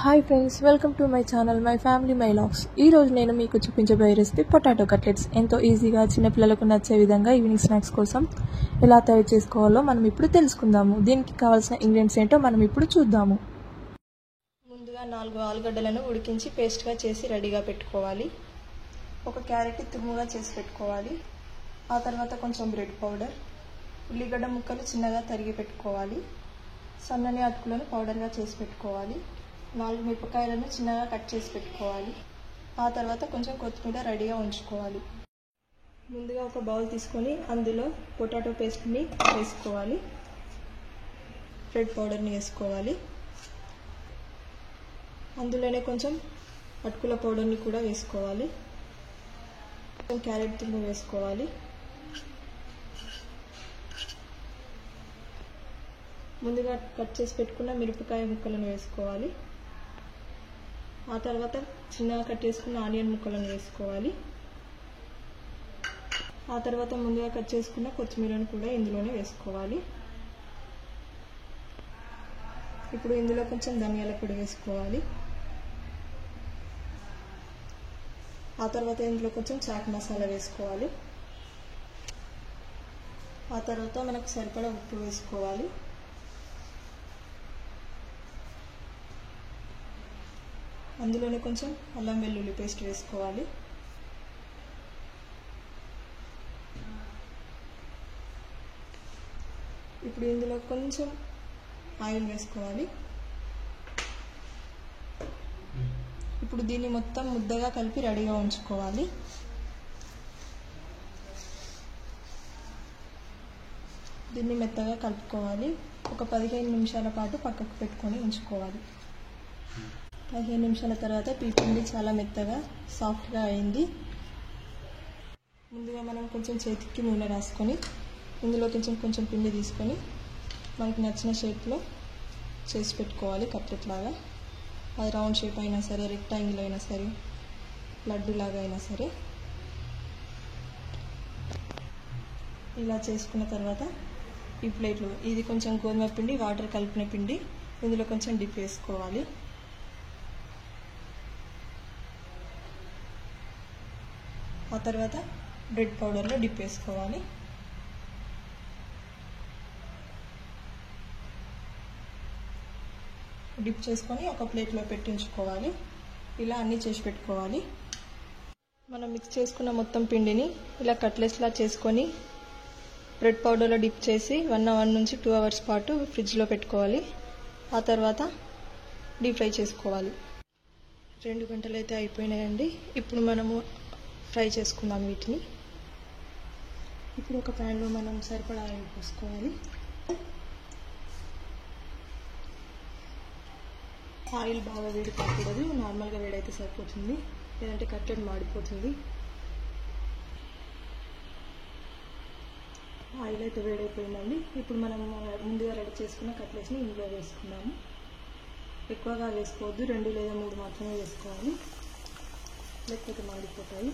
Hi friends, welcome to my channel my family my vlogs. ఈరోజు నేను మీకు చూపించబోయే రెసిపీ పొటాటో కట్లెట్స్. ఎంతో ఈజీగా చిన్నపిల్లలకు నచ్చే విధంగా ఈవినింగ్ స్నాక్స్ కోసం ఎలా తయారు చేసుకోవాలో మనం ఇప్పుడు తెలుసుకుందాము. దీనికి కావాల్సిన ఇంగ్రీడియంట్స్ ఏంటో మనం ఇప్పుడు చూద్దాము. ముందుగా 4 ఆలుగడ్డలను ఉడికించి పేస్ట్గా చేసి రెడీగా పెట్టుకోవాలి. ఒక క్యారెట్ తురుముగా చేసి పెట్టుకోవాలి. ఆ తర్వాత కొంచెం బ్రెడ్ పౌడర్, ఉల్లిగడ్డ ముక్కలు చిన్నగా తరిగి పెట్టుకోవాలి. సన్నని అటుకులను పౌడర్గా చేసి పెట్టుకోవాలి. 4 మిరపకాయలను చిన్నగా కట్ చేసి పెట్టుకోవాలి. ఆ తర్వాత కొంచెం కొత్తిమీర రెడీగా ఉంచుకోవాలి. ముందుగా ఒక బౌల్ తీసుకొని అందులో పొటాటో పేస్ట్ని వేసుకోవాలి. బ్రెడ్ పౌడర్ని వేసుకోవాలి. అందులోనే కొంచెం అటుకుల పౌడర్ని కూడా వేసుకోవాలి. కొంచెం క్యారెట్ తురుము వేసుకోవాలి. ముందుగా కట్ చేసి పెట్టుకున్న మిరపకాయ ముక్కలను వేసుకోవాలి. ఆ తర్వాత చిన్నగా కట్ చేసుకున్న ఆనియన్ ముక్కలను వేసుకోవాలి. ఆ తర్వాత ముందుగా కట్ చేసుకున్న కొత్తిమీరను కూడా ఇందులోనే వేసుకోవాలి. ఇప్పుడు ఇందులో కొంచెం ధనియాల పొడి వేసుకోవాలి. ఆ తర్వాత ఇందులో కొంచెం చాట్ మసాలా వేసుకోవాలి. ఆ తర్వాత మనకు సరిపడా ఉప్పు వేసుకోవాలి. అందులోనే కొంచెం అల్లం వెల్లుల్లి పేస్ట్ వేసుకోవాలి. ఇప్పుడు ఇందులో కొంచెం ఆయిల్ వేసుకోవాలి. ఇప్పుడు దీన్ని మొత్తం ముద్దగా కలిపి రెడీగా ఉంచుకోవాలి. దీన్ని మెత్తగా కలుపుకోవాలి. ఒక 15 నిమిషాల పాటు పక్కకు పెట్టుకొని ఉంచుకోవాలి. 15 నిమిషాల తర్వాత పిండి చాలా మెత్తగా సాఫ్ట్గా అయింది. ముందుగా మనం కొంచెం చేతికి నూనె రాసుకొని ఇందులో కొంచెం పిండి తీసుకొని మనకి నచ్చిన షేప్లో చేసి పెట్టుకోవాలి. కట్లెట్ లాగా, అది రౌండ్ షేప్ అయినా సరే, రెక్టాంగిల్ అయినా సరే, లడ్డు లాగా అయినా సరే. ఇలా చేసుకున్న తర్వాత ఈ ప్లేట్లో ఇది కొంచెం గోధుమ పిండి, వాటర్ కలిపిన పిండి ఇందులో కొంచెం డిప్ వేసుకోవాలి. ఆ తర్వాత బ్రెడ్ పౌడర్లో డిప్ వేసుకోవాలి. డిప్ చేసుకొని ఒక ప్లేట్లో పెట్టించుకోవాలి. ఇలా అన్నీ చేసి పెట్టుకోవాలి. మనం మిక్స్ చేసుకున్న మొత్తం పిండిని ఇలా కట్లెట్స్లా చేసుకొని బ్రెడ్ పౌడర్లో డిప్ చేసి 1 అవర్ నుంచి 2 అవర్స్ పాటు ఫ్రిడ్జ్లో పెట్టుకోవాలి. ఆ తర్వాత డీప్ ఫ్రై చేసుకోవాలి. 2 గంటలు అయితే అయిపోయినాయండి. ఇప్పుడు మనము ఫ్రై చేసుకుందాం వీటిని. ఇప్పుడు ఒక ప్యాన్లో మనం సరిపడా ఆయిల్ పోసుకోవాలి. ఆయిల్ బాగా వేడి కాకూడదు, నార్మల్గా వేడైతే సరిపోతుంది, లేదంటే కట్లెట్ మాడిపోతుంది. ఆయిల్ అయితే వేడైపోయిందండి. ఇప్పుడు మనం ముందుగా రెడీ చేసుకున్న కట్లెట్స్ని ఇందులో వేసుకున్నాము. ఎక్కువగా వేసుకోవద్దు, 2 లేదా 3 మాత్రమే వేసుకోవాలి, లేకపోతే మాడిపోతాయి.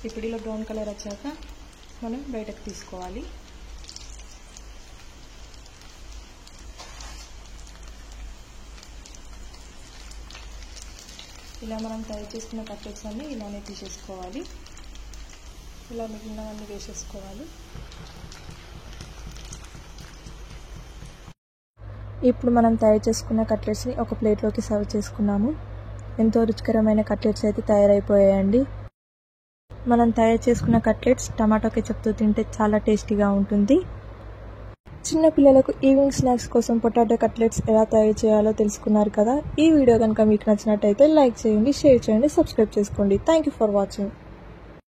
ఇప్పుడు ఇలా బ్రౌన్ కలర్ వచ్చాక మనం బయటకు తీసుకోవాలి. ఇలా మనం తయారు చేసుకున్న కట్లెట్స్ అన్నీ ఇలానే తీసేసుకోవాలి. ఇలా మిగిలినవన్నీ వేసేసుకోవాలి. ఇప్పుడు మనం తయారు చేసుకున్న కట్లెట్స్ని ఒక ప్లేట్లోకి సర్వ్ చేసుకున్నాము. ఎంతో రుచికరమైన కట్లెట్స్ అయితే తయారైపోయాయండి. మనం తయారు చేసుకున్న కట్లెట్స్ టమాటో కెచప్తో తింటే చాలా టేస్టీగా ఉంటుంది. చిన్న పిల్లలకు ఈవినింగ్ స్నాక్స్ కోసం పొటాటో కట్లెట్స్ ఎలా తయారు చేయాలో తెలుసుకున్నారు కదా. ఈ వీడియో కనుక మీకు నచ్చినట్టయితే లైక్ చేయండి, షేర్ చేయండి, సబ్స్క్రైబ్ చేసుకోండి. Thank you for watching.